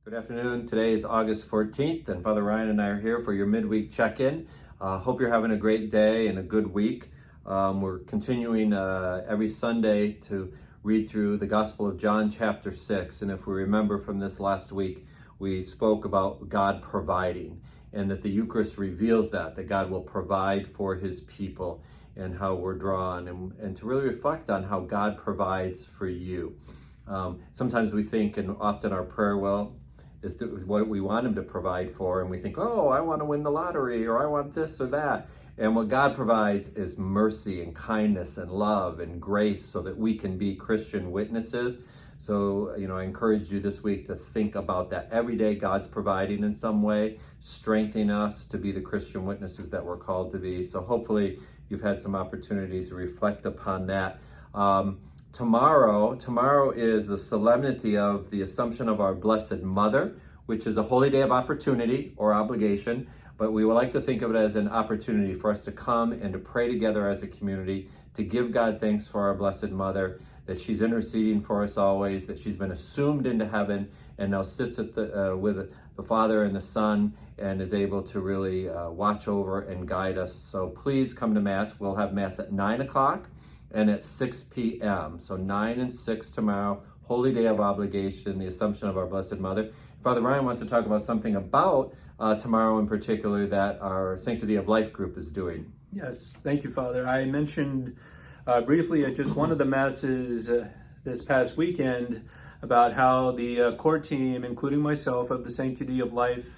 Good afternoon. Today is August 14th, and Father Ryan and I are here for your midweek check-in. Hope you're having a great day and a good week. We're continuing every Sunday to read through the Gospel of John chapter 6. And if we remember from this last week, we spoke about God providing, and that the Eucharist reveals that God will provide for his people and how we're drawn, and to really reflect on how God provides for you. Sometimes we think, and often our prayer is what we want him to provide for, and we think, oh, I want to win the lottery, or I want this or that. And what God provides is mercy and kindness and love and grace so that we can be Christian witnesses. So, I encourage you this week to think about that. Every day God's providing in some way, strengthening us to be the Christian witnesses that we're called to be. So hopefully you've had some opportunities to reflect upon that. Tomorrow is the solemnity of the Assumption of our Blessed Mother, which is a holy day of opportunity or obligation, but we would like to think of it as an opportunity for us to come and to pray together as a community, to give God thanks for our Blessed Mother, that she's interceding for us always, that she's been assumed into heaven and now sits at with the Father and the Son and is able to really watch over and guide us. So please come to Mass. We'll have Mass at 9 o'clock. And at 6 p.m. So 9 and 6 tomorrow, Holy Day of Obligation, the Assumption of our Blessed Mother. Father Ryan wants to talk about something about tomorrow in particular that our Sanctity of Life group is doing. Yes, thank you, Father. I mentioned briefly at just one of the Masses this past weekend about how the core team, including myself, of the Sanctity of Life,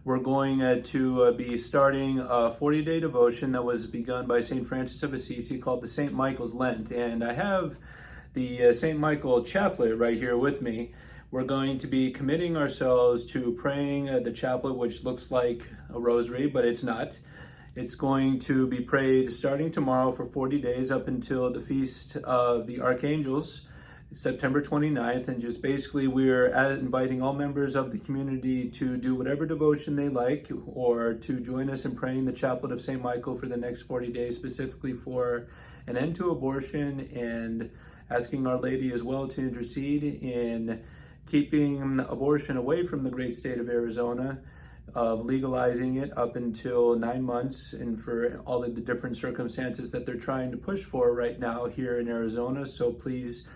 we're going to be starting a 40-day devotion that was begun by St. Francis of Assisi called the St. Michael's Lent. And I have the St. Michael chaplet right here with me. We're going to be committing ourselves to praying the chaplet, which looks like a rosary, but it's not. It's going to be prayed starting tomorrow for 40 days up until the Feast of the Archangels, September 29th, and just basically we're inviting all members of the community to do whatever devotion they like or to join us in praying the chaplet of St. Michael for the next 40 days, specifically for an end to abortion, and asking Our Lady as well to intercede in keeping abortion away from the great state of Arizona, of legalizing it up until 9 months, and for all of the different circumstances that they're trying to push for right now here in Arizona. So please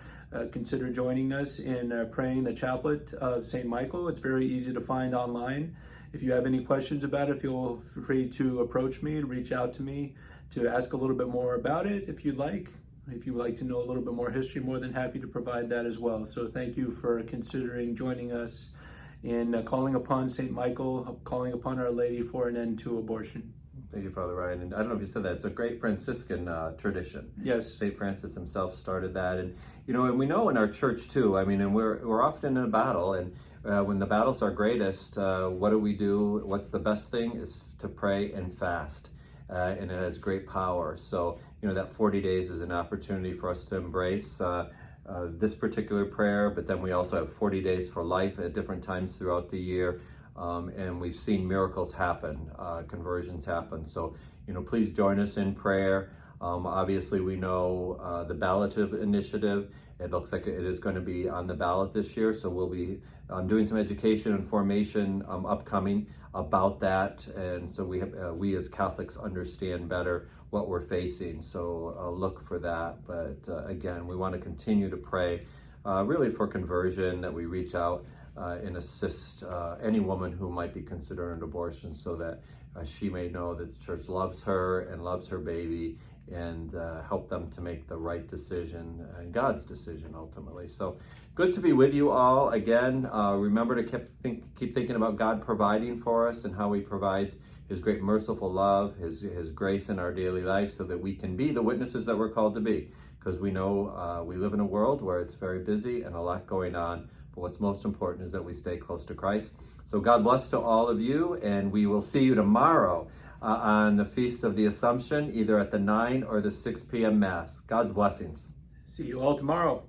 consider joining us in praying the chaplet of St. Michael. It's very easy to find online. If you have any questions about it, feel free to approach me, to reach out to me, to ask a little bit more about it if you'd like. If you'd like to know a little bit more history, more than happy to provide that as well. So thank you for considering joining us in calling upon St. Michael, calling upon Our Lady for an end to abortion. Thank you, Father Ryan. And I don't know if you said that, it's a great Franciscan tradition. Yes. St. Francis himself started that. And, and we know in our church too, and we're often in a battle, and when the battles are greatest, what do we do? What's the best thing is to pray and fast. And it has great power. So, that 40 days is an opportunity for us to embrace this particular prayer, but then we also have 40 days for life at different times throughout the year. And we've seen miracles happen, conversions happen. So, please join us in prayer. Obviously, we know the ballot initiative. It looks like it is going to be on the ballot this year. So we'll be doing some education and formation upcoming about that. And so we as Catholics understand better what we're facing. So look for that. But again, we want to continue to pray really for conversion, that we reach out and assist any woman who might be considering an abortion, so that she may know that the church loves her and loves her baby, and help them to make the right decision, and God's decision ultimately. So good to be with you all again. Remember to keep thinking about God providing for us and how he provides his great merciful love, his grace in our daily life, so that we can be the witnesses that we're called to be. Because we know we live in a world where it's very busy and a lot going on. But what's most important is that we stay close to Christ. So God bless to all of you, and we will see you tomorrow on the Feast of the Assumption, either at the 9 or the 6 p.m. Mass. God's blessings. See you all tomorrow.